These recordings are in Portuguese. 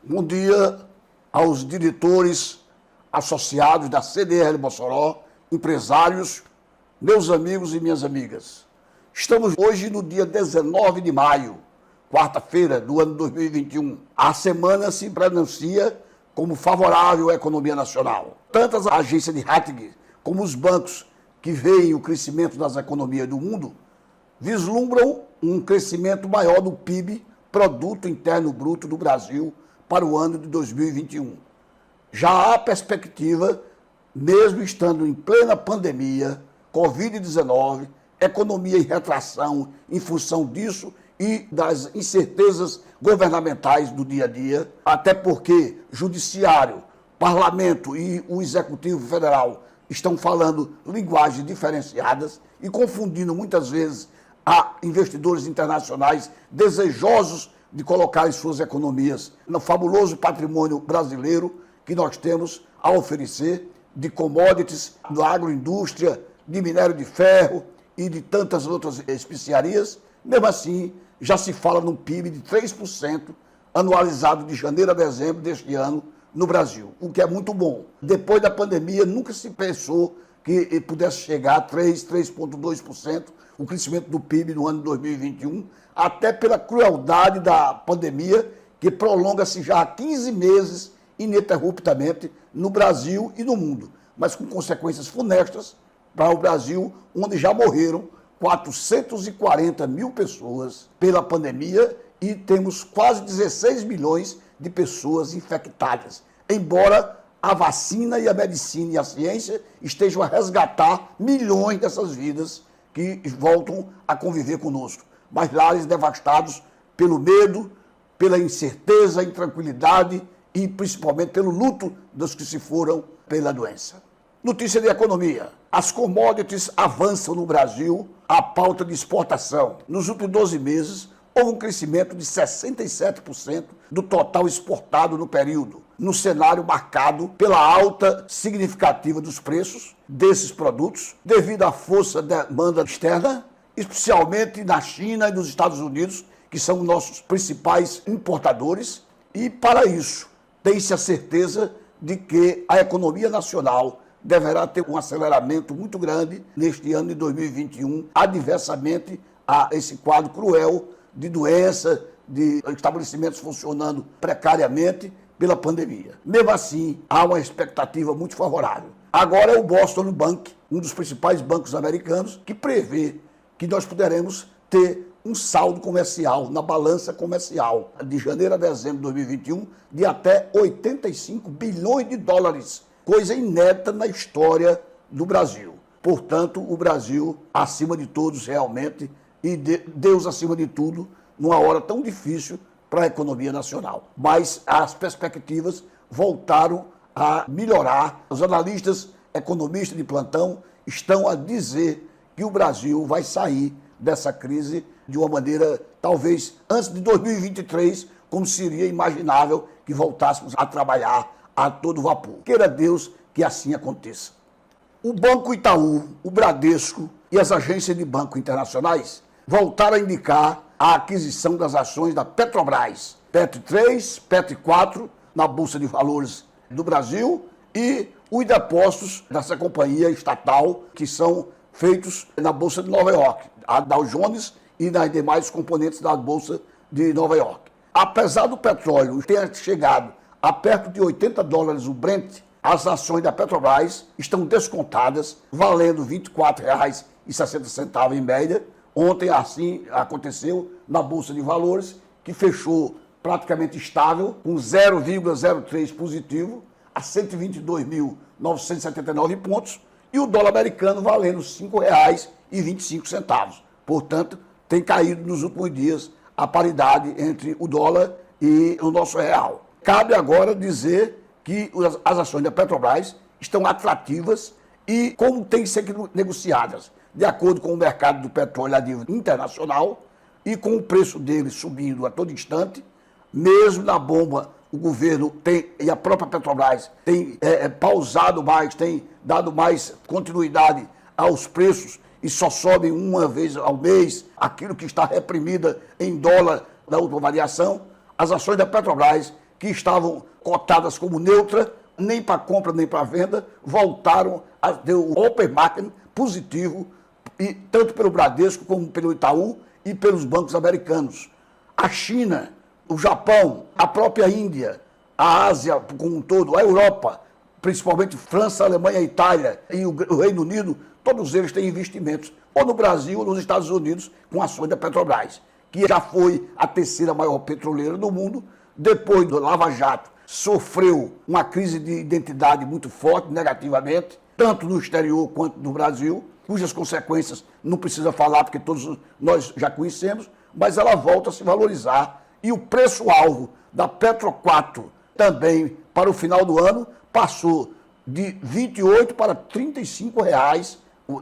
Bom dia aos diretores associados da CDL Mossoró, empresários, meus amigos e minhas amigas. Estamos hoje no dia 19 de maio, quarta-feira do ano 2021. A semana se pronuncia como favorável à economia nacional. Tanto as agências de rating como os bancos que veem o crescimento das economias do mundo vislumbram um crescimento maior do PIB, Produto Interno Bruto do Brasil, para o ano de 2021. Já há perspectiva, mesmo estando em plena pandemia, Covid-19, economia em retração em função disso e das incertezas governamentais do dia a dia, até porque Judiciário, Parlamento e o Executivo Federal estão falando linguagens diferenciadas e confundindo muitas vezes a investidores internacionais desejosos de colocar as suas economias no fabuloso patrimônio brasileiro que nós temos a oferecer de commodities, da agroindústria, de minério de ferro e de tantas outras especiarias. Mesmo assim, já se fala num PIB de 3% anualizado de janeiro a dezembro deste ano no Brasil, o que é muito bom. Depois da pandemia, nunca se pensou que pudesse chegar a 3,2% o crescimento do PIB no ano de 2021, até pela crueldade da pandemia, que prolonga-se já há 15 meses ininterruptamente no Brasil e no mundo, mas com consequências funestas para o Brasil, onde já morreram 440 mil pessoas pela pandemia e temos quase 16 milhões de pessoas infectadas, embora a vacina e a medicina e a ciência estejam a resgatar milhões dessas vidas que voltam a conviver conosco. Mas lares devastados pelo medo, pela incerteza, intranquilidade e principalmente pelo luto dos que se foram pela doença. Notícia de economia. As commodities avançam no Brasil à pauta de exportação. Nos últimos 12 meses, houve um crescimento de 67% do total exportado no período, no cenário marcado pela alta significativa dos preços desses produtos, devido à força da demanda externa, especialmente na China e nos Estados Unidos, que são nossos principais importadores, e para isso tem-se a certeza de que a economia nacional deverá ter um aceleramento muito grande neste ano de 2021, adversamente a esse quadro cruel de doença, de estabelecimentos funcionando precariamente pela pandemia. Mesmo assim, há uma expectativa muito favorável. Agora é o Boston Bank, um dos principais bancos americanos, que prevê que nós poderemos ter um saldo comercial na balança comercial de janeiro a dezembro de 2021 de até 85 bilhões de dólares, coisa inédita na história do Brasil. Portanto, o Brasil, acima de todos realmente, e Deus acima de tudo, numa hora tão difícil para a economia nacional. Mas as perspectivas voltaram a melhorar. Os analistas, economistas de plantão, estão a dizer que o Brasil vai sair dessa crise de uma maneira, talvez, antes de 2023, como seria imaginável que voltássemos a trabalhar a todo vapor. Queira Deus que assim aconteça. O Banco Itaú, o Bradesco e as agências de banco internacionais voltaram a indicar a aquisição das ações da Petrobras, PET3, PET4, na Bolsa de Valores do Brasil, e os depósitos dessa companhia estatal, que são feitos na Bolsa de Nova York, a Dow Jones e nas demais componentes da Bolsa de Nova York. Apesar do petróleo ter chegado a perto de 80 dólares o Brent, as ações da Petrobras estão descontadas, valendo R$ 24,60 em média. Ontem, assim, aconteceu na Bolsa de Valores, que fechou praticamente estável, com 0,03 positivo, a 122.979 pontos, e o dólar americano valendo R$ 5,25. Portanto, tem caído nos últimos dias a paridade entre o dólar e o nosso real. Cabe agora dizer que as ações da Petrobras estão atrativas e como têm que ser negociadas, de acordo com o mercado do petróleo a nível internacional e com o preço dele subindo a todo instante, mesmo na bomba, o governo tem, e a própria Petrobras tem pausado mais, tem dado mais continuidade aos preços e só sobem uma vez ao mês aquilo que está reprimida em dólar da última variação. As ações da Petrobras que estavam cotadas como neutra, nem para compra nem para venda, voltaram a ter o open market positivo, e tanto pelo Bradesco como pelo Itaú e pelos bancos americanos. A China, o Japão, a própria Índia, a Ásia como um todo, a Europa, principalmente França, Alemanha, Itália e o Reino Unido, todos eles têm investimentos, ou no Brasil ou nos Estados Unidos, com ações da Petrobras, que já foi a terceira maior petroleira do mundo, depois do Lava Jato, sofreu uma crise de identidade muito forte, negativamente, tanto no exterior quanto no Brasil, cujas consequências não precisa falar, porque todos nós já conhecemos, mas ela volta a se valorizar. E o preço-alvo da Petro 4 também, para o final do ano, passou de R$ 28 para R$ 35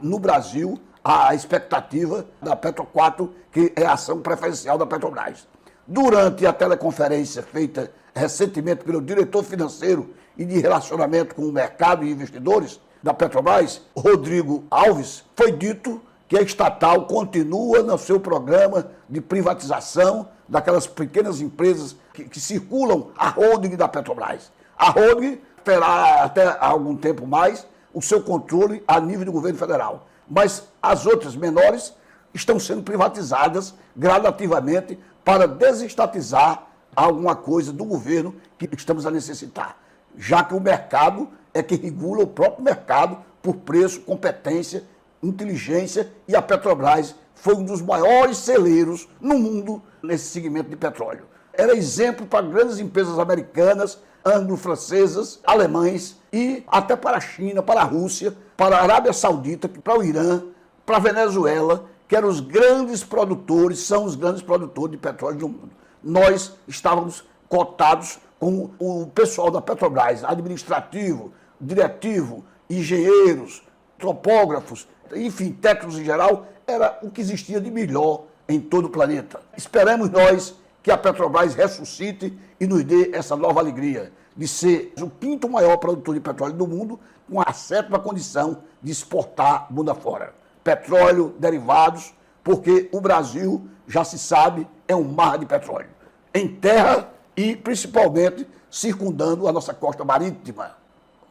no Brasil, a expectativa da Petro 4, que é a ação preferencial da Petrobras. Durante a teleconferência feita recentemente pelo diretor financeiro e de relacionamento com o mercado e investidores da Petrobras, Rodrigo Alves, foi dito que a estatal continua no seu programa de privatização daquelas pequenas empresas que circulam a holding da Petrobras. A holding terá até algum tempo mais o seu controle a nível do governo federal, mas as outras menores estão sendo privatizadas gradativamente para desestatizar alguma coisa do governo que estamos a necessitar, já que o mercado é que regula o próprio mercado por preço, competência, inteligência, e a Petrobras foi um dos maiores celeiros no mundo nesse segmento de petróleo. Era exemplo para grandes empresas americanas, anglo-francesas, alemães e até para a China, para a Rússia, para a Arábia Saudita, para o Irã, para a Venezuela, que eram os grandes produtores, são os grandes produtores de petróleo do mundo. Nós estávamos cotados com o pessoal da Petrobras, administrativo, diretivo, engenheiros, topógrafos, enfim, técnicos em geral, era o que existia de melhor em todo o planeta. Esperamos nós que a Petrobras ressuscite e nos dê essa nova alegria de ser o quinto maior produtor de petróleo do mundo, com a sétima condição de exportar mundo afora. Petróleo, derivados, porque o Brasil, já se sabe, é um mar de petróleo, em terra e principalmente circundando a nossa costa marítima.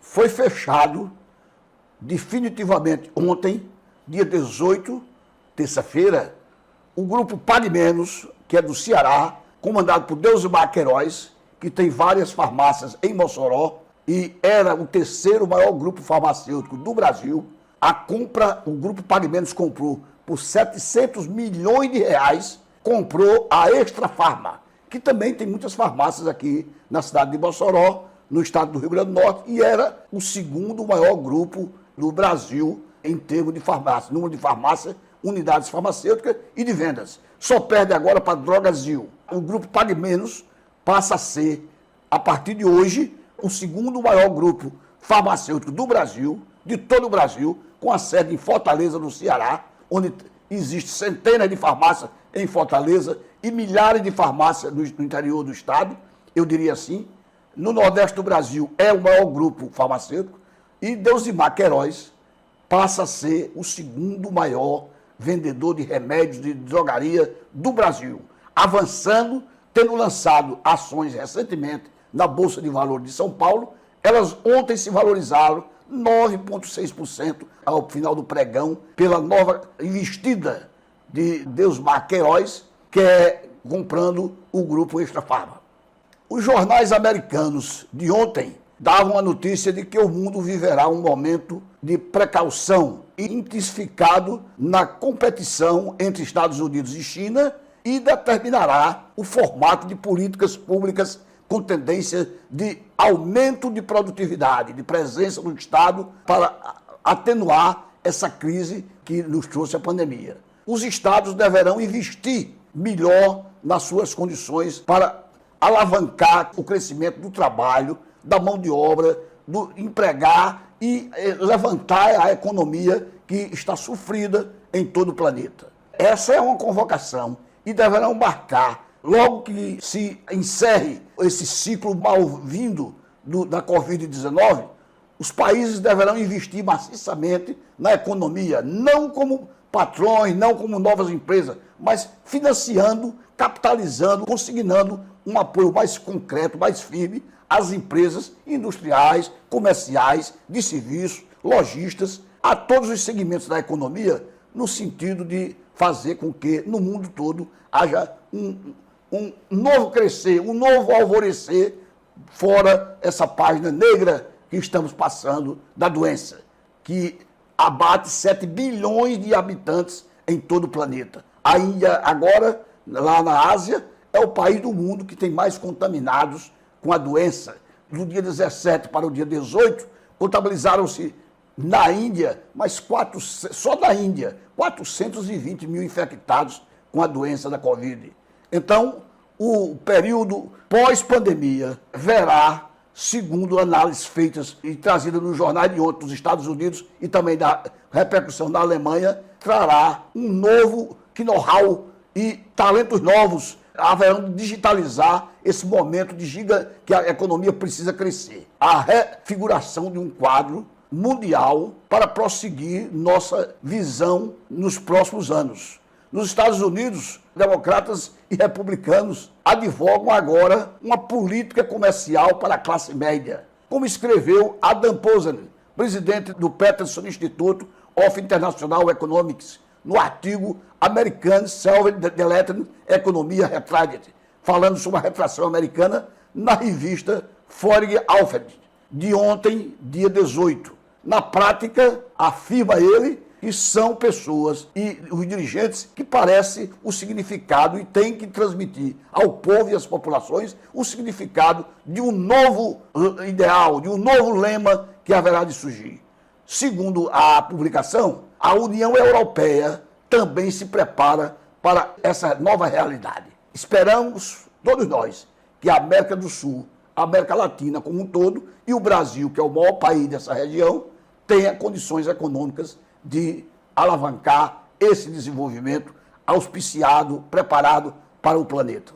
Foi fechado definitivamente ontem, dia 18, terça-feira, o grupo Pague Menos, que é do Ceará, comandado por Deusimar Queiroz, que tem várias farmácias em Mossoró e era o terceiro maior grupo farmacêutico do Brasil. O grupo Pague Menos comprou por 700 milhões de reais, comprou a Extra Farma, que também tem muitas farmácias aqui na cidade de Mossoró, no estado do Rio Grande do Norte, e era o segundo maior grupo do Brasil em termos de farmácia, número de farmácia, unidades farmacêuticas e de vendas. Só perde agora para Drogasil. O grupo Pague Menos passa a ser, a partir de hoje, o segundo maior grupo farmacêutico do Brasil, de todo o Brasil, com a sede em Fortaleza, no Ceará, onde existe centenas de farmácias em Fortaleza e milhares de farmácias no interior do estado, eu diria assim. No Nordeste do Brasil é o maior grupo farmacêutico e Deusimar Queiroz passa a ser o segundo maior vendedor de remédios de drogaria do Brasil, avançando, tendo lançado ações recentemente na Bolsa de Valores de São Paulo. Elas ontem se valorizaram 9,6% ao final do pregão pela nova investida de Deusimar Queiroz, que é comprando o grupo Extra Farma. Os jornais americanos de ontem davam a notícia de que o mundo viverá um momento de precaução intensificado na competição entre Estados Unidos e China e determinará o formato de políticas públicas com tendência de aumento de produtividade, de presença do Estado para atenuar essa crise que nos trouxe a pandemia. Os Estados deverão investir melhor nas suas condições para alavancar o crescimento do trabalho, da mão de obra, do empregar e levantar a economia que está sofrida em todo o planeta. Essa é uma convocação e deverão marcar, logo que se encerre esse ciclo mal-vindo da Covid-19, os países deverão investir maciçamente na economia, não como patrões, não como novas empresas, mas financiando, capitalizando, consignando um apoio mais concreto, mais firme às empresas industriais, comerciais, de serviços, lojistas, a todos os segmentos da economia, no sentido de fazer com que no mundo todo haja um novo crescer, um novo alvorecer, fora essa página negra que estamos passando da doença, que abate 7 bilhões de habitantes em todo o planeta. A Índia, agora, lá na Ásia, é o país do mundo que tem mais contaminados com a doença. Do dia 17 para o dia 18, contabilizaram-se na Índia, só da Índia, 420 mil infectados com a doença da Covid. Então, o período pós-pandemia verá, segundo análises feitas e trazidas no jornal de ontem dos Estados Unidos e também da repercussão na Alemanha, trará um novo know-how e talentos novos haverão de digitalizar esse momento que a economia precisa crescer. A refiguração de um quadro mundial para prosseguir nossa visão nos próximos anos. Nos Estados Unidos, democratas e republicanos advogam agora uma política comercial para a classe média, como escreveu Adam Posen, presidente do Peterson Institute of International Economics, no artigo American Self-Deleting Economy Retracted, falando sobre a retração americana na revista Foreign Affairs, de ontem, dia 18. Na prática, afirma ele que são pessoas e os dirigentes que parecem o significado e têm que transmitir ao povo e às populações o significado de um novo ideal, de um novo lema que haverá de surgir. Segundo a publicação, a União Europeia também se prepara para essa nova realidade. Esperamos, todos nós, que a América do Sul, a América Latina como um todo e o Brasil, que é o maior país dessa região, tenha condições econômicas de alavancar esse desenvolvimento auspiciado, preparado para o planeta.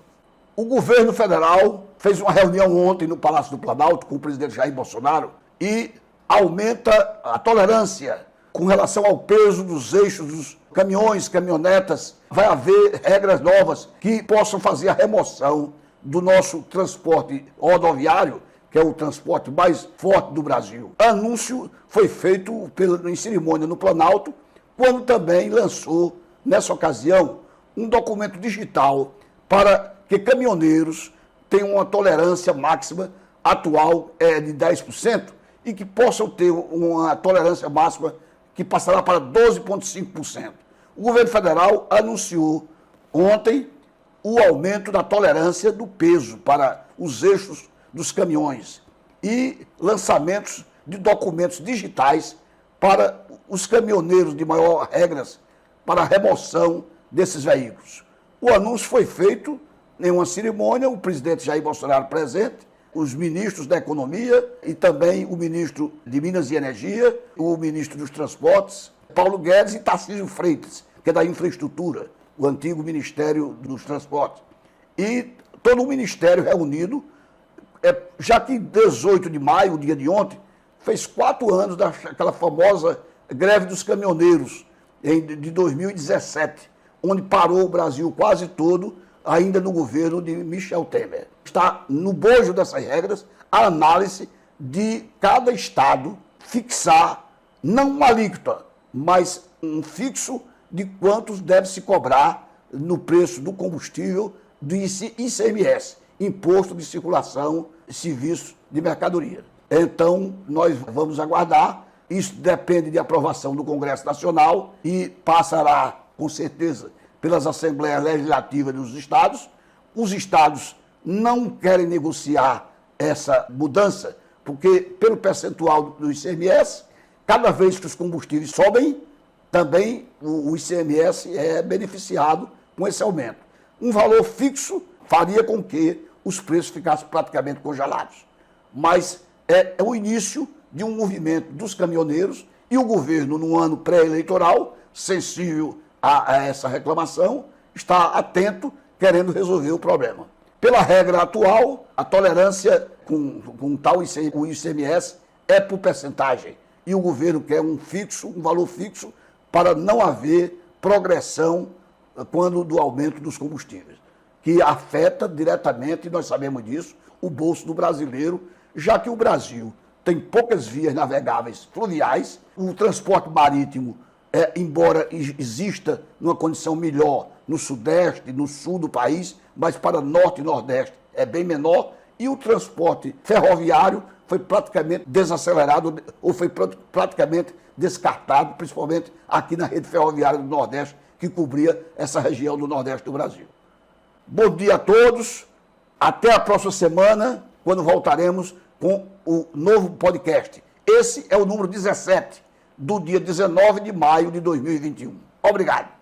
O governo federal fez uma reunião ontem no Palácio do Planalto com o presidente Jair Bolsonaro e aumenta a tolerância com relação ao peso dos eixos dos caminhões, caminhonetas. Vai haver regras novas que possam fazer a remoção do nosso transporte rodoviário, que é o transporte mais forte do Brasil. O anúncio foi feito em cerimônia no Planalto, quando também lançou, nessa ocasião, um documento digital para que caminhoneiros tenham uma tolerância máxima atual de 10% e que possam ter uma tolerância máxima que passará para 12,5%. O governo federal anunciou ontem o aumento da tolerância do peso para os eixos dos caminhões e lançamentos de documentos digitais para os caminhoneiros de maior regras para a remoção desses veículos. O anúncio foi feito em uma cerimônia, o presidente Jair Bolsonaro presente, os ministros da Economia e também o ministro de Minas e Energia, o ministro dos Transportes, Paulo Guedes e Tarcísio Freitas, que é da Infraestrutura, o antigo Ministério dos Transportes. E todo o ministério reunido, já que 18 de maio, o dia de ontem, fez 4 anos daquela famosa greve dos caminhoneiros de 2017, onde parou o Brasil quase todo, ainda no governo de Michel Temer. Está no bojo dessas regras a análise de cada estado fixar, não uma alíquota, mas um fixo de quantos deve se cobrar no preço do combustível do ICMS, Imposto de Circulação e Serviços de Mercadoria. Então, nós vamos aguardar. Isso depende de aprovação do Congresso Nacional e passará, com certeza, pelas Assembleias Legislativas dos estados. Os estados não querem negociar essa mudança, porque, pelo percentual do ICMS, cada vez que os combustíveis sobem, também o ICMS é beneficiado com esse aumento. Um valor fixo faria com que os preços ficassem praticamente congelados. Mas é o início de um movimento dos caminhoneiros e o governo, no ano pré-eleitoral, sensível a essa reclamação, está atento, querendo resolver o problema. Pela regra atual, a tolerância com tal o ICMS é por percentagem. E o governo quer um valor fixo, para não haver progressão quando do aumento dos combustíveis. que afeta diretamente, nós sabemos disso, o bolso do brasileiro, já que o Brasil tem poucas vias navegáveis fluviais, o transporte marítimo, embora exista numa condição melhor no sudeste, no sul do país, mas para norte e nordeste é bem menor, e o transporte ferroviário foi praticamente desacelerado ou foi praticamente descartado, principalmente aqui na rede ferroviária do Nordeste, que cobria essa região do Nordeste do Brasil. Bom dia a todos, até a próxima semana, quando voltaremos com o novo podcast. Esse é o número 17, do dia 19 de maio de 2021. Obrigado.